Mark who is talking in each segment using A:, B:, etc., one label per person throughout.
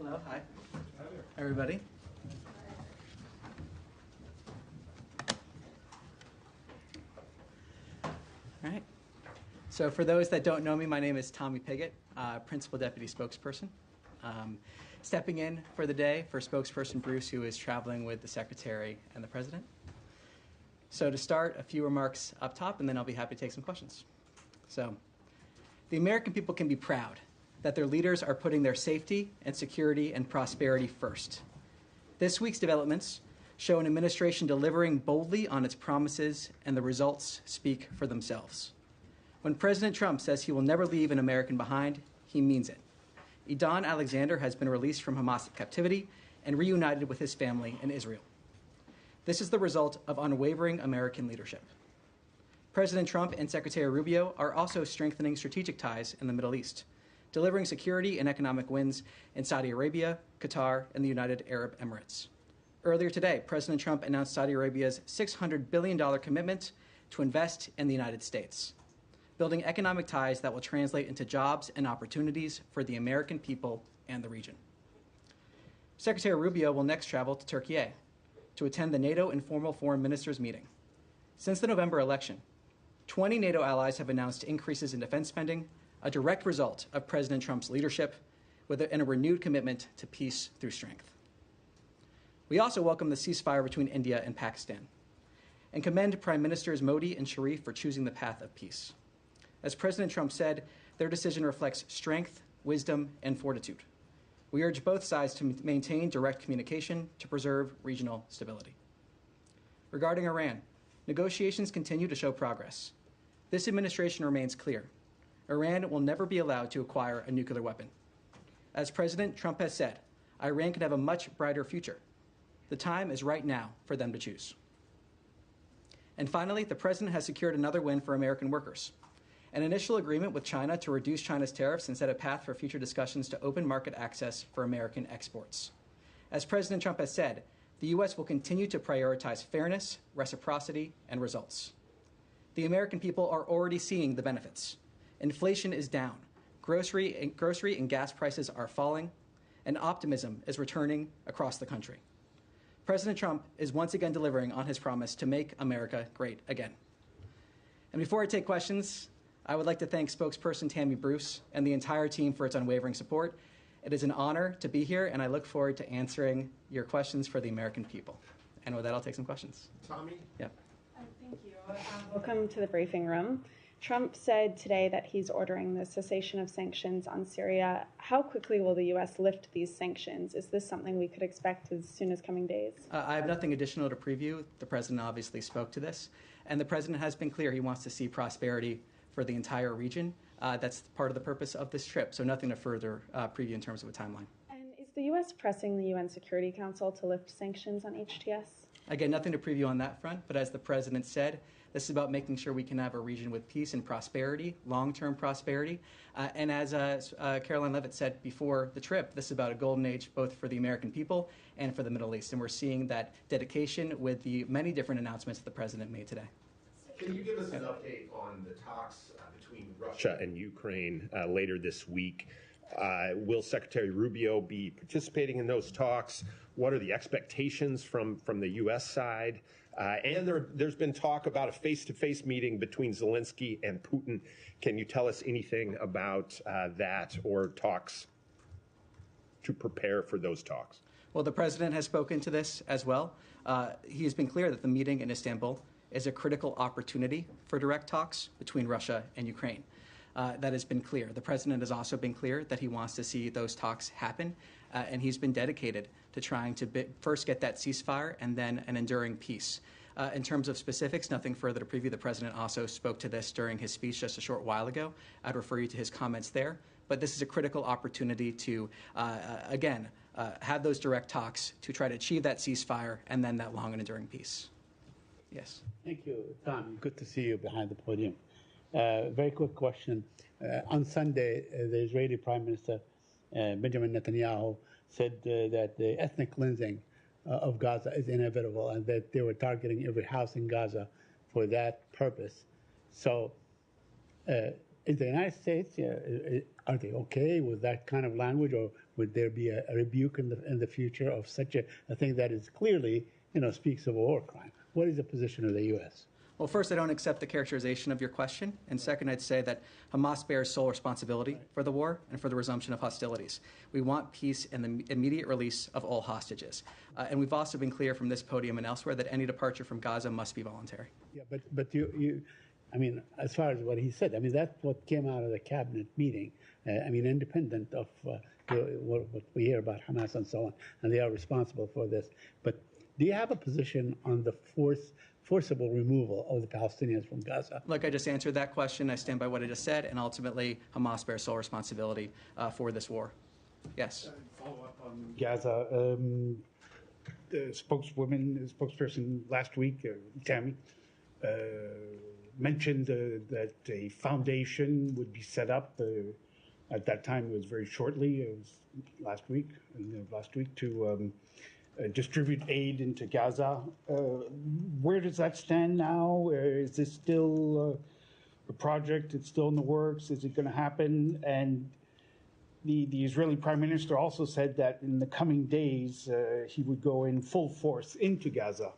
A: Hello, hi, everybody. All right. So for those that don't know me, my name is Tommy Pigott, Principal Deputy Spokesperson. Stepping in for the day for Spokesperson Bruce, who is traveling with the Secretary and the President. So to start, a few remarks up top, and then I'll be happy to take some questions. So the American people can be proud that their leaders are putting their safety and security and prosperity first. This week's developments show an administration delivering boldly on its promises, and the results speak for themselves. When President Trump says he will never leave an American behind, he means it. Idan Alexander has been released from Hamas captivity and reunited with his family in Israel. This is the result of unwavering American leadership. President Trump and Secretary Rubio are also strengthening strategic ties in the Middle East, delivering security and economic wins in Saudi Arabia, Qatar, and the United Arab Emirates. Earlier today, President Trump announced Saudi Arabia's $600 billion commitment to invest in the United States, building economic ties that will translate into jobs and opportunities for the American people and the region. Secretary Rubio will next travel to Turkey to attend the NATO Informal Foreign Ministers meeting. Since the November election, 20 NATO allies have announced increases in defense spending, a direct result of President Trump's leadership, and a renewed commitment to peace through strength. We also welcome the ceasefire between India and Pakistan and commend Prime Ministers Modi and Sharif for choosing the path of peace. As President Trump said, their decision reflects strength, wisdom, and fortitude. We urge both sides to maintain direct communication to preserve regional stability. Regarding Iran, negotiations continue to show progress. This administration remains clear. Iran will never be allowed to acquire a nuclear weapon. As President Trump has said, Iran can have a much brighter future. The time is right now for them to choose. And finally, the President has secured another win for American workers. An initial agreement with China to reduce China's tariffs and set a path for future discussions to open market access for American exports. As President Trump has said, the U.S. will continue to prioritize fairness, reciprocity, and results. The American people are already seeing the benefits. Inflation is down, grocery and gas prices are falling, and optimism is returning across the country. President Trump is once again delivering on his promise to make America great again. And before I take questions, I would like to thank Spokesperson Tammy Bruce and the entire team for its unwavering support. It is an honor to be here, and I look forward to answering your questions for the American people. And with that, I'll take some questions.
B: Tommy?
A: Yeah.
C: Thank you. Welcome to the briefing room. Trump said today that he's ordering the cessation of sanctions on Syria. How quickly will the U.S. lift these sanctions? Is this something we could expect as soon as coming days?
A: I have nothing additional to preview. The President obviously spoke to this, and the President has been clear he wants to see prosperity for the entire region. That's part of the purpose of this trip, so nothing to further preview in terms of a timeline.
C: And is the U.S. pressing the UN Security Council to lift sanctions on HTS?
A: Again, nothing to preview on that front, but as the President said, this is about making sure we can have a region with peace and prosperity, long-term prosperity. And as Caroline Leavitt said before the trip, this is about a golden age both for the American people and for the Middle East. And we're seeing that dedication with the many different announcements that the President made today.
B: Can you give us an update on the talks between Russia and Ukraine later this week? Will Secretary Rubio be participating in those talks? What are the expectations from the U.S. side? And there's been talk about a face-to-face meeting between Zelensky and Putin. Can you tell us anything about that or talks to prepare for those talks?
A: Well, the President has spoken to this as well. He has been clear that the meeting in Istanbul is a critical opportunity for direct talks between Russia and Ukraine. That has been clear. The President has also been clear that he wants to see those talks happen, and he's been dedicated to trying to first get that ceasefire and then an enduring peace. In terms of specifics, nothing further to preview. The President also spoke to this during his speech just a short while ago. I'd refer you to his comments there. But this is a critical opportunity to, again, have those direct talks to try to achieve that ceasefire and then that long and enduring peace. Yes.
D: Thank you, Tom. Good to see you behind the podium. Very quick question. On Sunday, the Israeli Prime Minister Benjamin Netanyahu said that the ethnic cleansing of Gaza is inevitable and that they were targeting every house in Gaza for that purpose. So Is the United States, are they okay with that kind of language, or would there be a rebuke in the future of such a thing that is clearly, speaks of a war crime? What is the position of the U.S.?
A: Well, first, I don't accept the characterization of your question. And second, I'd say that Hamas bears sole responsibility for the war and for the resumption of hostilities. We want peace and the immediate release of all hostages. And we've also been clear from this podium and elsewhere that any departure from Gaza must be voluntary.
D: Yeah, but you I mean, as far as what he said, I mean, that's what came out of the cabinet meeting. Independent of what we hear about Hamas and so on, and they are responsible for this. But do you have a position on the forcible removal of the Palestinians from Gaza?
A: Like I just answered that question, I stand by what I just said, and ultimately Hamas bears sole responsibility for this war. Yes.
E: Follow up on Gaza. The spokesperson last week, Tammy, mentioned that a foundation would be set up. At that time, it was very shortly. It was last week, to distribute aid into Gaza. Where does that stand now? Is this still a project? It's still in the works. Is it going to happen? And the Israeli Prime Minister also said that in the coming days he would go in full force into Gaza.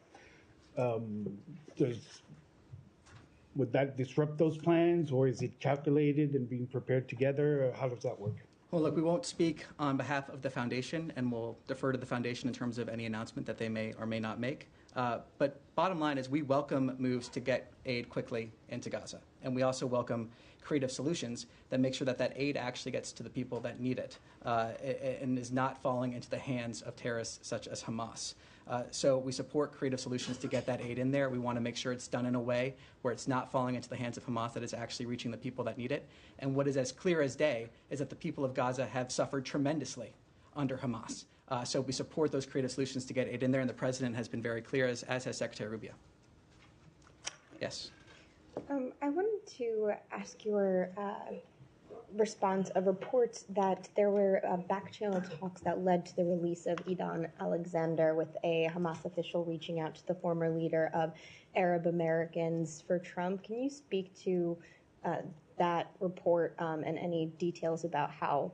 E: Would that disrupt those plans, or is it calculated and being prepared together? How does that work?
A: Well, look, we won't speak on behalf of the foundation, and we'll defer to the foundation in terms of any announcement that they may or may not make. But bottom line is we welcome moves to get aid quickly into Gaza. And we also welcome creative solutions that make sure that that aid actually gets to the people that need it and is not falling into the hands of terrorists such as Hamas. So we support creative solutions to get that aid in there. We want to make sure it's done in a way where it's not falling into the hands of Hamas, that it's actually reaching the people that need it. And what is as clear as day is that the people of Gaza have suffered tremendously under Hamas. So we support those creative solutions to get aid in there, and the president has been very clear, as has Secretary Rubio. Yes.
F: I wanted to ask your response of reports that there were back-channel talks that led to the release of Idan Alexander, with a Hamas official reaching out to the former leader of Arab Americans for Trump. Can you speak to that report and any details about how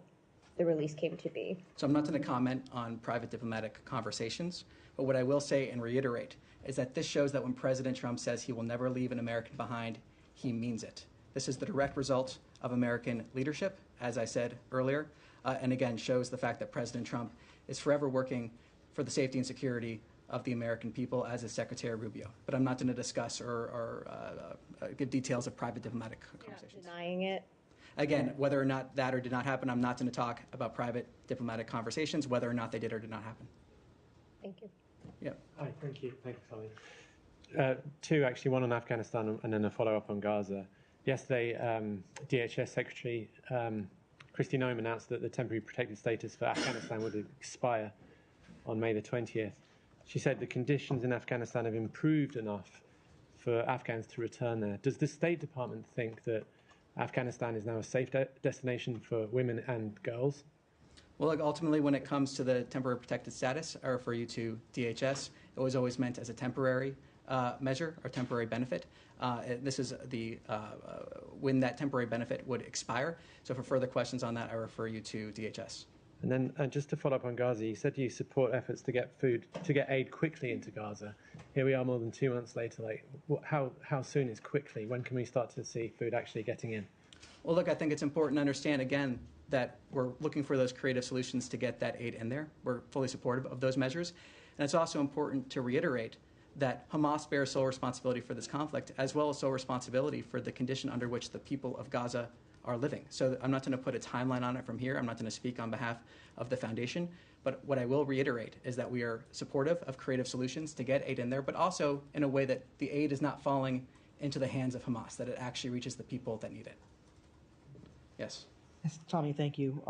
F: the release came to be?
A: So I'm not going to comment on private diplomatic conversations, but what I will say and reiterate is that this shows that when President Trump says he will never leave an American behind, he means it. This is the direct result of American leadership, as I said earlier, and again shows the fact that President Trump is forever working for the safety and security of the American people, as is Secretary Rubio. But I'm not going to discuss or give details of private diplomatic conversations.
F: You're not denying it?
A: Again, whether or not that or did not happen, I'm not going to talk about private diplomatic conversations, whether or not they did or did not happen.
F: Thank you.
A: Yeah.
G: Hi, thank you. Thank you, Tommy. Two, actually, one on Afghanistan and then a follow-up on Gaza. Yesterday, DHS Secretary Kristi Noem announced that the temporary protected status for Afghanistan would expire on May the 20th. She said the conditions in Afghanistan have improved enough for Afghans to return there. Does the State Department think that Afghanistan is now a safe destination for women and girls?
A: Well, look, ultimately, when it comes to the temporary protected status, I refer you to DHS. It was always meant as a temporary measure or temporary benefit. This is when that temporary benefit would expire. So for further questions on that, I refer you to DHS.
G: And then just to follow up on Gaza, you said you support efforts to get aid quickly into Gaza. Here we are more than 2 months later. How soon is quickly? When can we start to see food actually getting in?
A: Well, look, I think it's important to understand, again, that we're looking for those creative solutions to get that aid in there. We're fully supportive of those measures. And it's also important to reiterate that Hamas bears sole responsibility for this conflict, as well as sole responsibility for the condition under which the people of Gaza are living. So I'm not going to put a timeline on it from here. I'm not going to speak on behalf of the foundation. But what I will reiterate is that we are supportive of creative solutions to get aid in there, but also in a way that the aid is not falling into the hands of Hamas, that it actually reaches the people that need it. Yes.
H: Yes, Tommy, thank you.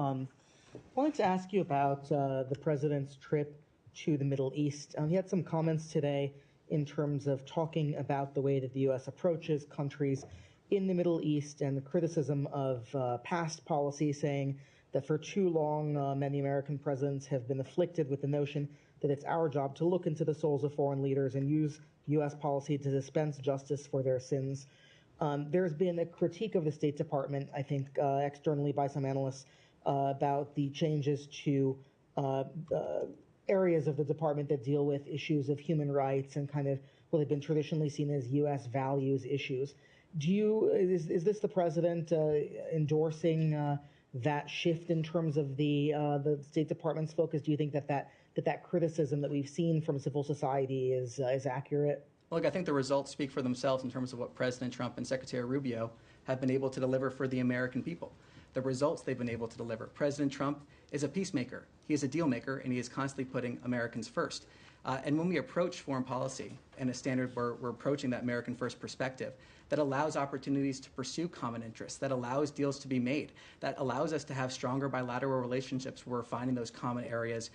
H: Wanted to ask you about the president's trip to the Middle East. He had some comments today in terms of talking about the way that the U.S. approaches countries in the Middle East and the criticism of past policy, saying that for too long many American presidents have been afflicted with the notion that it's our job to look into the souls of foreign leaders and use U.S. policy to dispense justice for their sins. There's been a critique of the State Department, I think, externally by some analysts about the changes to areas of the department that deal with issues of human rights and kind of what have been traditionally seen as U.S. values issues. Is this the president endorsing that shift in terms of the State Department's focus? Do you think that criticism that we've seen from civil society is accurate?
A: Look, I think the results speak for themselves in terms of what President Trump and Secretary Rubio have been able to deliver for the American people. The results they've been able to deliver. President Trump is a peacemaker. He is a deal maker, and he is constantly putting Americans first. And when we approach foreign policy in a standard where we're approaching that American first perspective, that allows opportunities to pursue common interests, that allows deals to be made, that allows us to have stronger bilateral relationships where we're finding those common areas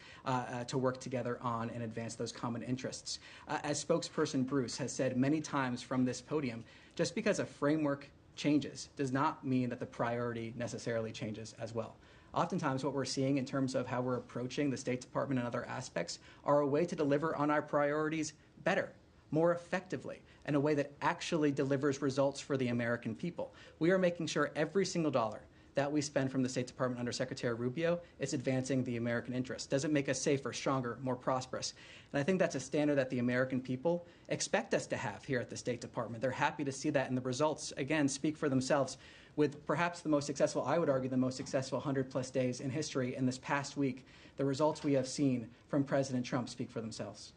A: to work together on and advance those common interests. As spokesperson Bruce has said many times from this podium, just because a framework changes does not mean that the priority necessarily changes as well. Oftentimes what we're seeing in terms of how we're approaching the State Department and other aspects are a way to deliver on our priorities better, more effectively, in a way that actually delivers results for the American people. We are making sure every single dollar that we spend from the State Department under Secretary Rubio is advancing the American interest. Does it make us safer, stronger, more prosperous? And I think that's a standard that the American people expect us to have here at the State Department. They're happy to see that, and the results, again, speak for themselves. With perhaps the most successful, I would argue, the most successful 100-plus days in history in this past week, the results we have seen from President Trump speak for themselves.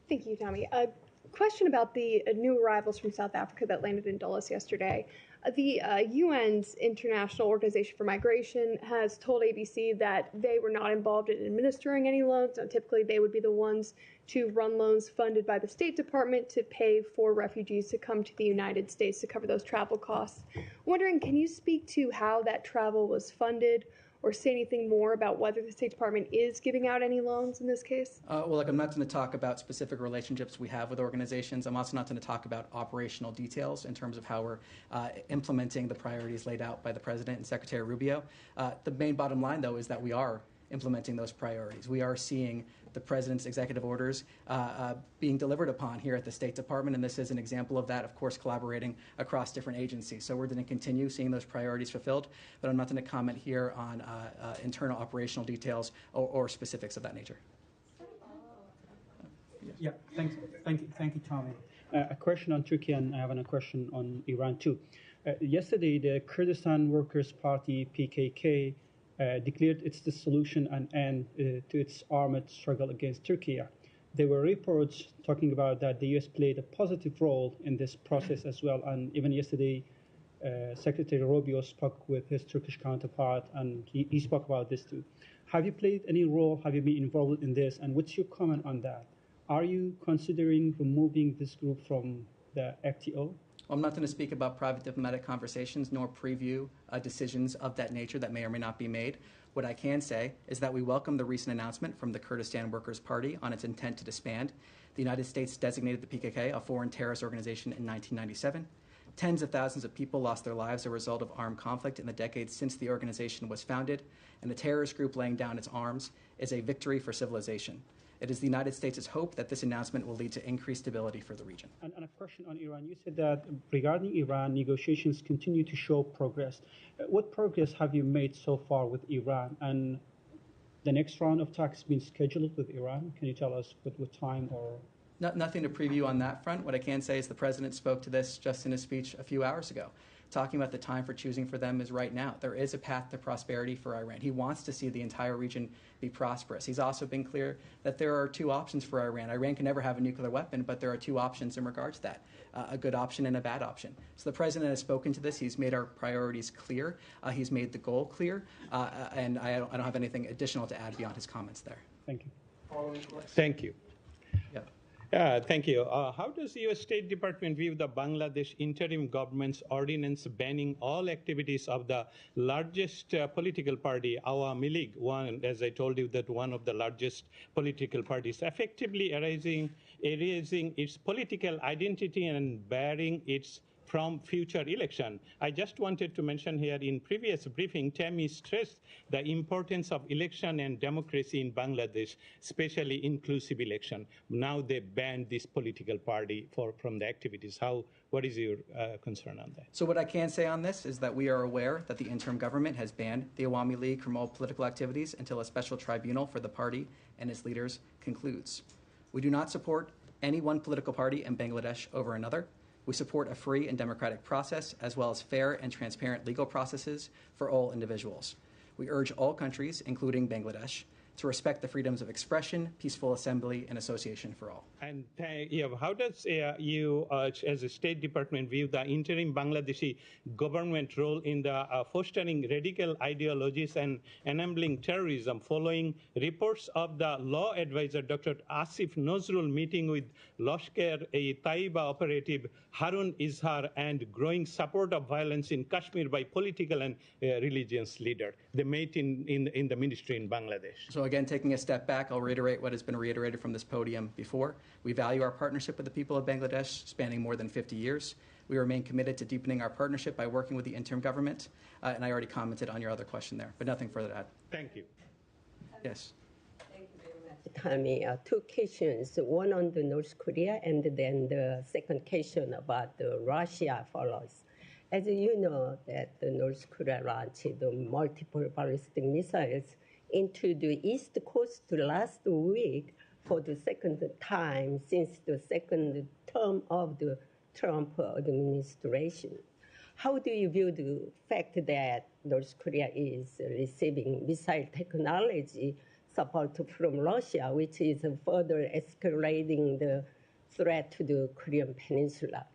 I: Thank you, Tommy. A question about the new arrivals from South Africa that landed in Dulles yesterday. The UN's International Organization for Migration has told ABC that they were not involved in administering any loans. Now, typically, they would be the ones to run loans funded by the State Department to pay for refugees to come to the United States to cover those travel costs. I'm wondering, can you speak to how that travel was funded, or say anything more about whether the State Department is giving out any loans in this case?
A: Well, look, I'm not going to talk about specific relationships we have with organizations. I'm also not going to talk about operational details in terms of how we're implementing the priorities laid out by the President and Secretary Rubio. The main bottom line, though, is that we are implementing those priorities. We are seeing the President's executive orders being delivered upon here at the State Department, and this is an example of that, of course, collaborating across different agencies. So we're going to continue seeing those priorities fulfilled, but I'm not going to comment here on internal operational details or specifics of that nature.
J: Yeah, thank you, Tommy.
K: A question on Turkey, and I have a question on Iran too. Yesterday, the Kurdistan Workers' Party (PKK) declared its dissolution and end to its armed struggle against Turkey. There were reports talking about that the U.S. played a positive role in this process as well, and even yesterday, Secretary Rubio spoke with his Turkish counterpart, and he spoke about this too. Have you played any role? Have you been involved in this? And what's your comment on that? Are you considering removing this group from the FTO?
A: I'm not going to speak about private diplomatic conversations nor preview decisions of that nature that may or may not be made. What I can say is that we welcome the recent announcement from the Kurdistan Workers' Party on its intent to disband. The United States designated the PKK a foreign terrorist organization in 1997. Tens of thousands of people lost their lives as a result of armed conflict in the decades since the organization was founded, and the terrorist group laying down its arms is a victory for civilization. It is the United States' hope that this announcement will lead to increased stability for the region.
K: And a question on Iran. You said that regarding Iran, negotiations continue to show progress. What progress have you made so far with Iran? And the next round of talks has been scheduled with Iran. Can you tell us what time or?
A: Nothing to preview on that front. What I can say is the President spoke to this just in his speech a few hours ago, talking about the time for choosing for them is right now. There is a path to prosperity for Iran. He wants to see the entire region be prosperous. He's also been clear that there are two options for Iran. Iran can never have a nuclear weapon, but there are two options in regards to that, a good option and a bad option. So the President has spoken to this. He's made our priorities clear. He's made the goal clear, and I don't have anything additional to add beyond his comments there.
K: Thank you.
L: Thank you.
A: Yeah.
L: Thank you. How does the U.S. State Department view the Bangladesh interim government's ordinance banning all activities of the largest political party, Awami League, one, as I told you, that one of the largest political parties, effectively erasing its political identity and barring its from future election. I just wanted to mention here in previous briefing, Tammy stressed the importance of election and democracy in Bangladesh, especially inclusive election. Now they banned this political party from the activities. What is your concern on that?
A: So what I can say on this is that we are aware that the interim government has banned the Awami League from all political activities until a special tribunal for the party and its leaders concludes. We do not support any one political party in Bangladesh over another. We support a free and democratic process, as well as fair and transparent legal processes for all individuals. We urge all countries, including Bangladesh, to respect the freedoms of expression, peaceful assembly, and association for all.
L: And how does you, as a State Department, view the interim Bangladeshi government role in the fostering radical ideologies and enabling terrorism, following reports of the law advisor Dr. Asif Nazrul meeting with Lashkar-e-Taiba operative Harun Izhar and growing support of violence in Kashmir by political and religious leaders? They met in the ministry in Bangladesh.
A: So again, taking a step back, I'll reiterate what has been reiterated from this podium before. We value our partnership with the people of Bangladesh, spanning more than 50 years. We remain committed to deepening our partnership by working with the interim government. And I already commented on your other question there, but nothing further to add.
L: Thank you.
A: Yes.
M: Thank you very much, Tommy. Two questions, one on the North Korea, and then the second question about the Russia follows. As you know, that the North Korea launched the multiple ballistic missiles into the East Coast last week for the second time since the second term of the Trump administration. How do you view the fact that North Korea is receiving missile technology support from Russia, which is further escalating the threat to the Korean Peninsula?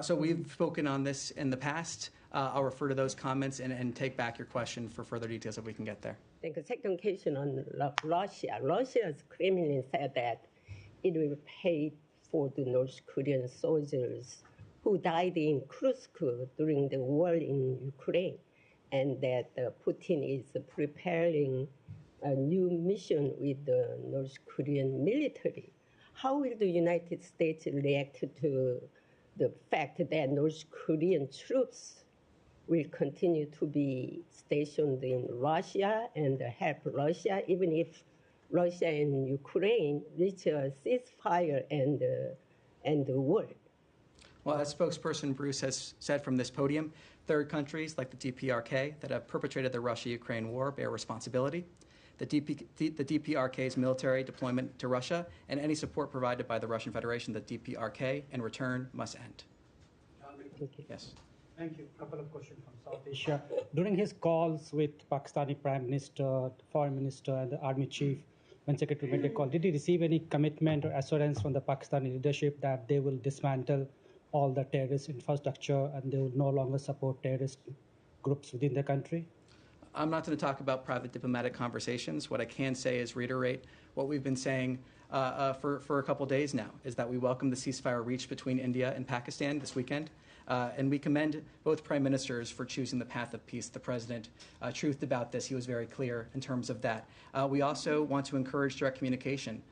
A: So we've spoken on this in the past. I'll refer to those comments and take back your question for further details if we can get there.
M: The second question on Russia. Russia's Kremlin said that it will pay for the North Korean soldiers who died in Kursk during the war in Ukraine, and that Putin is preparing a new mission with the North Korean military. How will the United States react to the fact that North Korean troops will continue to be stationed in Russia and help Russia, even if Russia and Ukraine reach a ceasefire and war?
A: Well, as spokesperson Bruce has said from this podium, third countries like the DPRK that have perpetrated the Russia-Ukraine war bear responsibility. The DPRK's military deployment to Russia and any support provided by the Russian Federation, the DPRK, in return must end. Yes.
J: Thank you. A couple of questions from South Asia. During his calls with Pakistani Prime Minister, Foreign Minister, and the Army Chief, when Secretary made a call, did he receive any commitment or assurance from the Pakistani leadership that they will dismantle all the terrorist infrastructure and they will no longer support terrorist groups within the country?
A: I'm not going to talk about private diplomatic conversations. What I can say is reiterate what we've been saying for a couple days now, is that we welcome the ceasefire reached between India and Pakistan this weekend. And we commend both prime ministers for choosing the path of peace. The president truthed about this. He was very clear in terms of that. We also want to encourage direct communication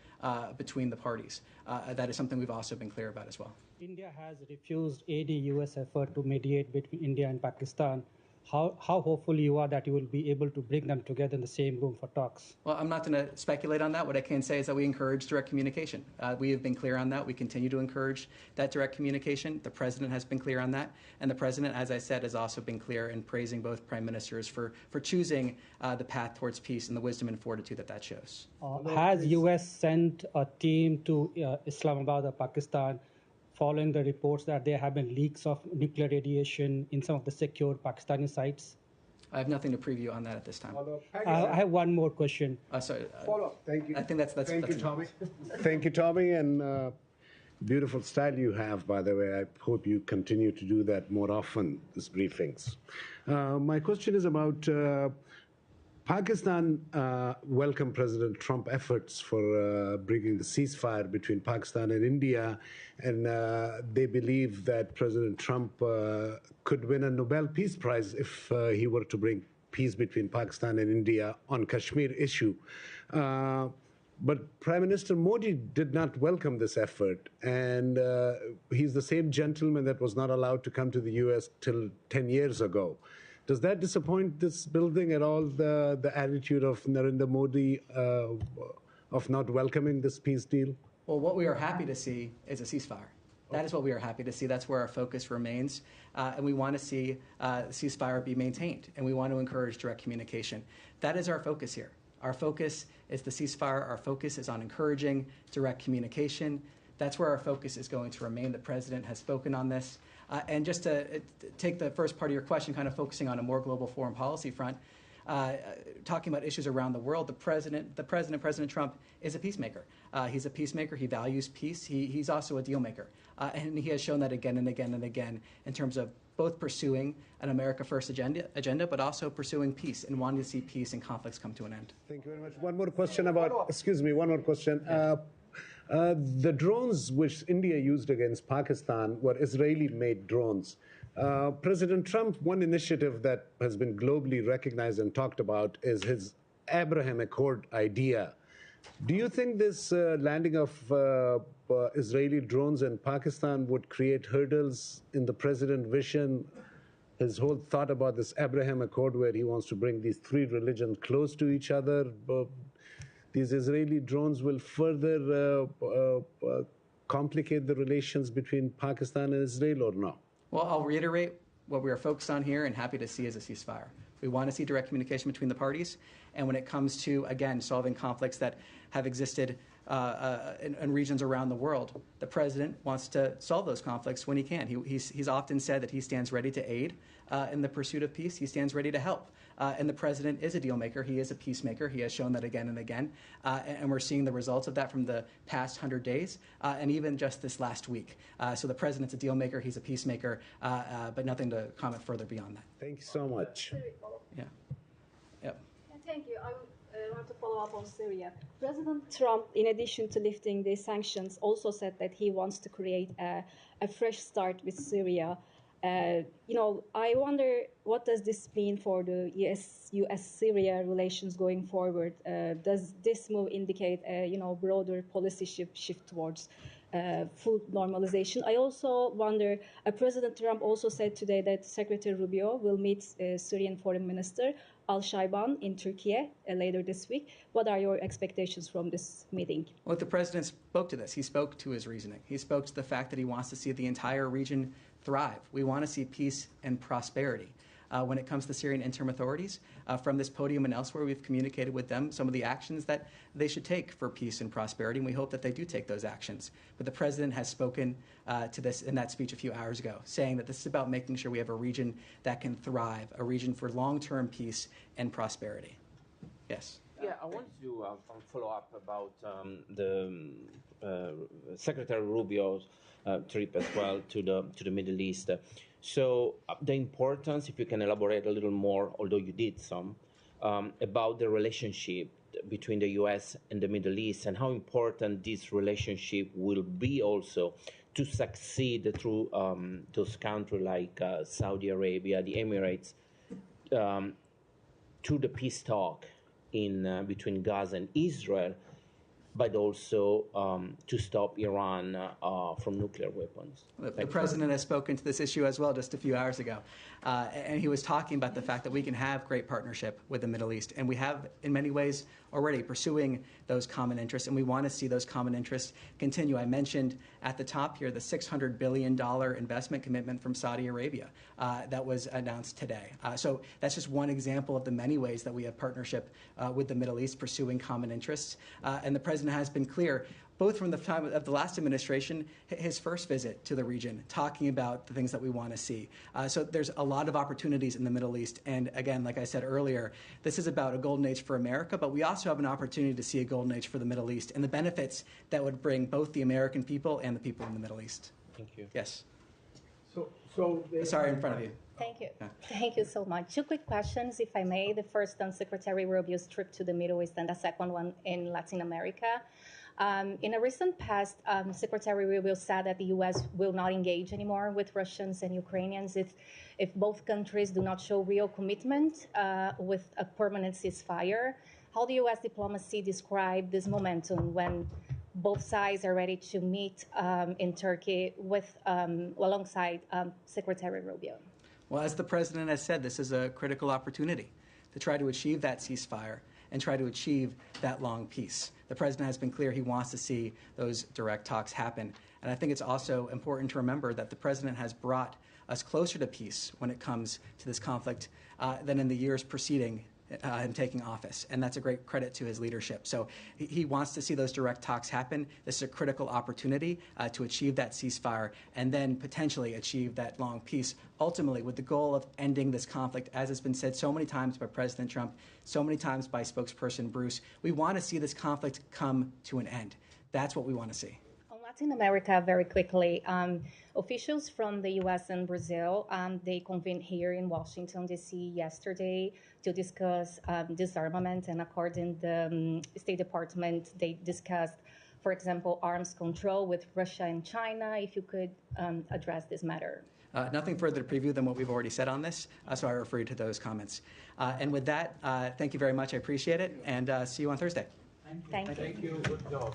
A: between the parties. That is something we've also been clear about as well.
J: India has refused any U.S. effort to mediate between India and Pakistan. How hopeful you are that you will be able to bring them together in the same room for talks?
A: Well, I'm not going to speculate on that. What I can say is that we encourage direct communication. We have been clear on that. We continue to encourage that direct communication. The president has been clear on that. And the president, as I said, has also been clear in praising both prime ministers for choosing the path towards peace and the wisdom and fortitude that shows.
J: Has U.S. sent a team to Islamabad or Pakistan following the reports that there have been leaks of nuclear radiation in some of the secure Pakistani sites?
A: I have nothing to preview on that at this time.
J: I have one more question.
A: Sorry.
N: Follow-up. Thank you.
A: I think that's
N: Thank you, Tommy. Thank you, Tommy, and beautiful style you have, by the way. I hope you continue to do that more often, these briefings. My question is about Pakistan welcomed President Trump efforts for bringing the ceasefire between Pakistan and India, and they believe that President Trump could win a Nobel Peace Prize if he were to bring peace between Pakistan and India on Kashmir issue. But Prime Minister Modi did not welcome this effort, and he's the same gentleman that was not allowed to come to the U.S. till 10 years ago. Does that disappoint this building at all, the attitude of Narendra Modi of not welcoming this peace deal?
A: Well, what we are happy to see is a ceasefire. That is what we are happy to see. That's where our focus remains. And we want to see the ceasefire be maintained, and we want to encourage direct communication. That is our focus here. Our focus is the ceasefire. Our focus is on encouraging direct communication. That's where our focus is going to remain. The president has spoken on this. And just to take the first part of your question, kind of focusing on a more global foreign policy front, talking about issues around the world, President Trump, is a peacemaker. He's a peacemaker. He values peace. He's also a deal maker. And he has shown that again and again and again in terms of both pursuing an America First agenda, but also pursuing peace and wanting to see peace and conflicts come to an end.
N: Thank you very much. One more question one more question. The drones which India used against Pakistan were Israeli-made drones. President Trump, one initiative that has been globally recognized and talked about is his Abraham Accord idea. Do you think this landing of Israeli drones in Pakistan would create hurdles in the president's vision, his whole thought about this Abraham Accord where he wants to bring these three religions close to each other? These Israeli drones will further complicate the relations between Pakistan and Israel, or no?
A: Well, I'll reiterate what we are focused on here and happy to see as a ceasefire. We want to see direct communication between the parties. And when it comes to, again, solving conflicts that have existed in regions around the world, the president wants to solve those conflicts when he can. He's often said that he stands ready to aid in the pursuit of peace. He stands ready to help. And the president is a deal maker. He is a peacemaker. He has shown that again and again. And we're seeing the results of that from the past 100 days and even just this last week. So the president's a deal maker. He's a peacemaker, but nothing to comment further beyond that.
N: Thank you so much.
A: Yeah. Yep.
O: Thank you. I want to follow up on Syria. President Trump, in addition to lifting the sanctions, also said that he wants to create a fresh start with Syria. I wonder, what does this mean for the U.S.-Syria relations going forward? Does this move indicate a broader policy shift towards full normalization? I also wonder, President Trump also said today that Secretary Rubio will meet Syrian Foreign Minister Al-Shaiban in Turkey later this week. What are your expectations from this meeting?
A: Well, the president spoke to this. He spoke to his reasoning. He spoke to the fact that he wants to see the entire region thrive. We want to see peace and prosperity. When it comes to Syrian interim authorities, from this podium and elsewhere, we've communicated with them some of the actions that they should take for peace and prosperity, and we hope that they do take those actions. But the president has spoken to this in that speech a few hours ago, saying that this is about making sure we have a region that can thrive, a region for long-term peace and prosperity. Yes?
P: Yeah, I wanted to follow up about the Secretary Rubio's trip as well to the Middle East. So the importance, if you can elaborate a little more, although you did some, about the relationship between the U.S. and the Middle East and how important this relationship will be also to succeed through those countries like Saudi Arabia, the Emirates, to the peace talk in between Gaza and Israel, but also to stop Iran from nuclear weapons.
A: The president has spoken to this issue as well just a few hours ago. And he was talking about the fact that we can have great partnership with the Middle East. And we have, in many ways, already pursuing those common interests. And we want to see those common interests continue. I mentioned at the top here the $600 billion investment commitment from Saudi Arabia that was announced today. So that's just one example of the many ways that we have partnership with the Middle East pursuing common interests. And the president has been clear, both from the time of the last administration, his first visit to the region, talking about the things that we want to see. So there's a lot of opportunities in the Middle East. And again, like I said earlier, this is about a golden age for America, but we also have an opportunity to see a golden age for the Middle East and the benefits that would bring both the American people and the people in the Middle East.
P: Thank you.
A: Yes.
Q: Sorry,
A: in front of you.
Q: Thank you. Yeah. Thank you so much. 2 quick questions, if I may. The first on Secretary Rubio's trip to the Middle East and the second one in Latin America. In a recent past, Secretary Rubio said that the U.S. will not engage anymore with Russians and Ukrainians if both countries do not show real commitment with a permanent ceasefire. how the U.S. diplomacy describe this momentum when both sides are ready to meet in Turkey with alongside Secretary Rubio?
A: Well, as the president has said, this is a critical opportunity to try to achieve that ceasefire and try to achieve that long peace. The president has been clear he wants to see those direct talks happen. And I think it's also important to remember that the president has brought us closer to peace when it comes to this conflict than in the years preceding him taking office. And that's a great credit to his leadership. So he wants to see those direct talks happen. This is a critical opportunity to achieve that ceasefire and then potentially achieve that long peace, ultimately with the goal of ending this conflict. As has been said so many times by President Trump, so many times by spokesperson Bruce, we want to see this conflict come to an end. That's what we want to see.
Q: Latin America, very quickly, officials from the U.S. and Brazil, they convened here in Washington, D.C. yesterday to discuss disarmament, and according to the State Department, they discussed, for example, arms control with Russia and China. If you could address this matter.
A: Nothing further to preview than what we've already said on this, so I refer you to those comments. And with that, thank you very much. I appreciate it, and see you on Thursday.
Q: Thank you.
E: Thank you. Good job.